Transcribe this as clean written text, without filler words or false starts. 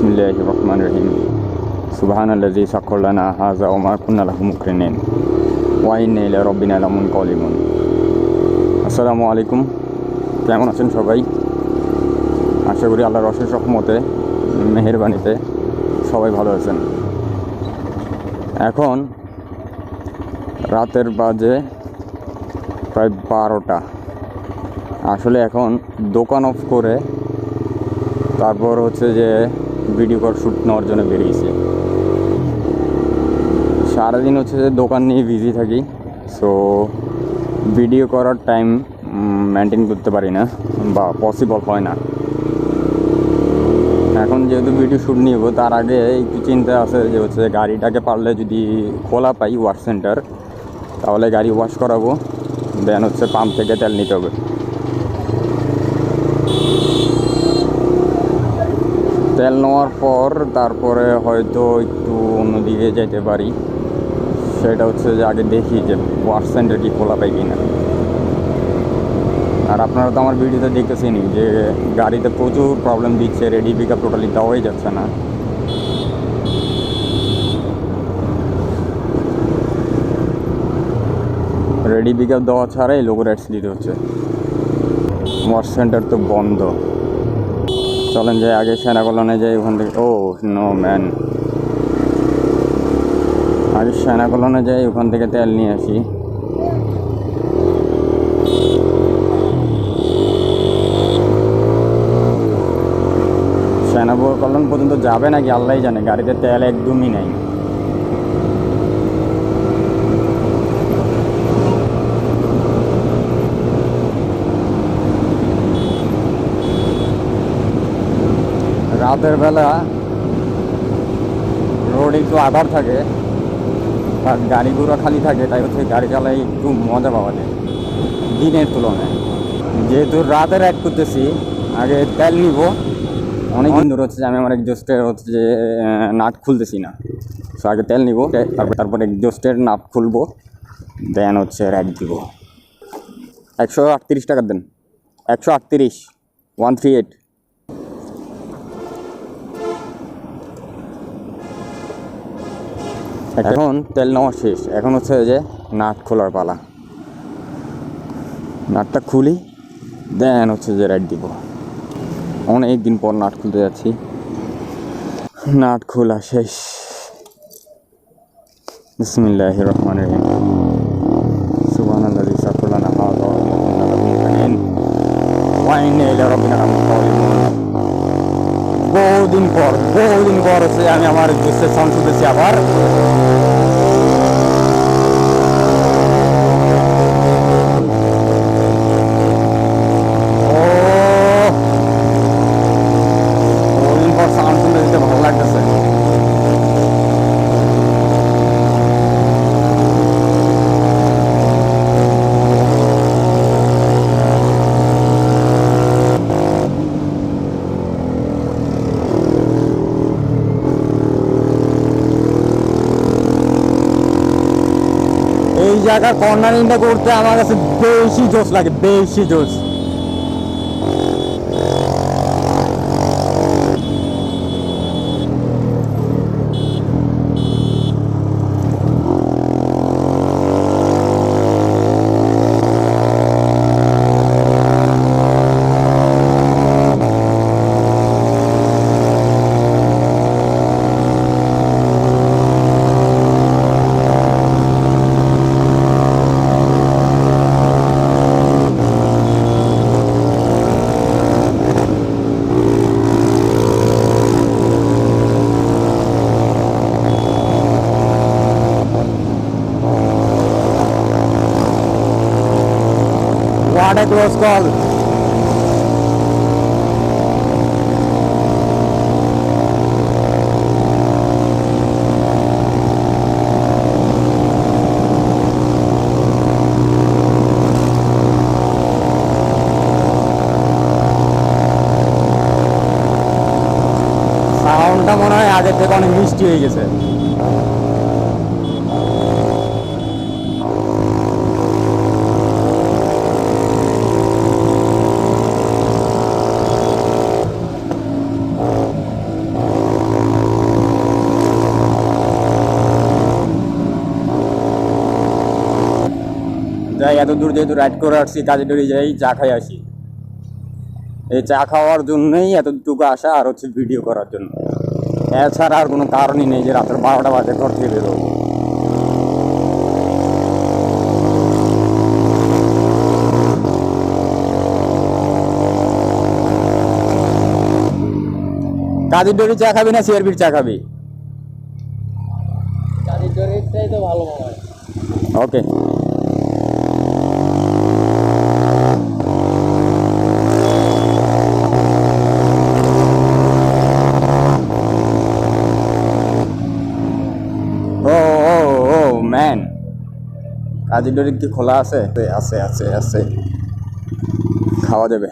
বিসমিল্লাহির রহমানির রহিম। সুবহানাল্লাযী সাখখারা লানা হাযা ওয়া মা কুন্না লাহু মুকরিনিন ওয়া ইন্না ইলা রাব্বিনা লামুনকালিবুন। আসসালামু আলাইকুম, কেমন আছেন সবাই? আশা করি আল্লাহর অশেষ রহমতে মেহেরবানিতে সবাই ভালো আছেন। এখন রাতের বাজে প্রায় 12টা। আসলে এখন দোকান অফ করে তারপর হচ্ছে যে ভিডিও কল শ্যুট নেওয়ার জন্য বেরিয়েছি। সারাদিন হচ্ছে যে দোকান নিয়ে বিজি থাকি, সো ভিডিও করার টাইম মেনটেন করতে পারি না বা পসিবল হয় না। এখন যেহেতু ভিডিও শ্যুট নিব, তার আগে একটু চিন্তা আছে যে হচ্ছে গাড়িটাকে পারলে যদি খোলা পাই ওয়াশ সেন্টার, তাহলে গাড়ি ওয়াশ করাবো, দেন হচ্ছে পাম্প থেকে তেল নিতে হবে। তেল নেওয়ার পর তারপরে হয়তো একটু অন্যদিকে যেতে পারি। সেটা হচ্ছে যে আগে দেখি যে ওয়াশ সেন্টার কি খোলা পাই কিনা। আর আপনারা তো আমার ভিডিওতে দেখতেছেনই যে গাড়িতে প্রচুর প্রবলেম দিচ্ছে, রেডি পিকআপ টোটালি দেওয়াই যাচ্ছে না। রেডি পিকআপ দেওয়া ছাড়াই লোগো রাইডস দিতে হচ্ছে। ওয়াশ সেন্টার তো বন্ধ। চলেন যাই আগে সেনাকলনে যাই, ওখান থেকে নো ম্যান, আগে সেনাকলনে যাই, ওখান থেকে তেল নিয়ে আসি। সেনাকলন পর্যন্ত যাবে নাকি আল্লাহই জানে, গাড়িতে তেল একদমই নাই। রাতের বেলা রোড একটু আধার থাকে আর গাড়িগুলো খালি থাকে, তাই হচ্ছে গাড়ি চালাই একটু মজা পাওয়া যায় দিনের তুলনায়। যেহেতু রাতে রাইড করতেছি, আগে তেল নিব। অনেকদিন ধরে হচ্ছে যে আমি আমার এক্সজস্টের হচ্ছে যে নাট খুলতেছি না, সো আগে তেল নিব, তারপর এক্সজস্টের নাট খুলবো, দেন হচ্ছে রাইড দিব। 138 টাকা দেন, 138, 138। এখন তেল নেওয়া শেষ, এখন হচ্ছে যে নাট খোলার পালা। নাটটা খুলি, দেন হচ্ছে যে রাইড দিব। অনেক দিন পর নাট খুলতে যাচ্ছি, নাট খোলা শেষ। বিসমিল্লাহির রহমানির রহিম। সুবহানাল্লাযী সাখখারা লানা হাযা ওয়া মা কুন্না লাহু মুকরিনিন ওয়া ইন্না ইলা রাব্বিনা লামুনকালিবুন। বহুদিন পর হচ্ছে আমি আমার দেশের সাউন্ড শুনতেছি আবার। বহুদিন পর সাউন্ড শুনতে দিতে ভালো লাগতেছে। এই জায়গার কর্নারিংটা করতে আমার কাছে বেশি জোশ লাগে, বেশি জোশ। What a close call. সাউন্ডটা মনে হয় আগের থেকে অনেক মিষ্টি হয়ে গেছে। এত দূর যেহেতু রাইড করে আসছি কাজীডুরি যাই চা খাই আসি, এই চা খাওয়ার জন্যই এতটুকু আসা আর হচ্ছে ভিডিও করার জন্য, এছাড়া আর কোনো কারণই নেই যে রাতের 12টা বাজে ঘর থেকে বেরোবো। কাজীডুরি চা খাবি না সিআরবির চা খাবি? কারিগরিটাই তো ভালো মনে হয়। ওকে। ও ও ও ম্যান, কাজীডুরি কি খোলা আছে? আছে আছে আছে, খাওয়া যাবে।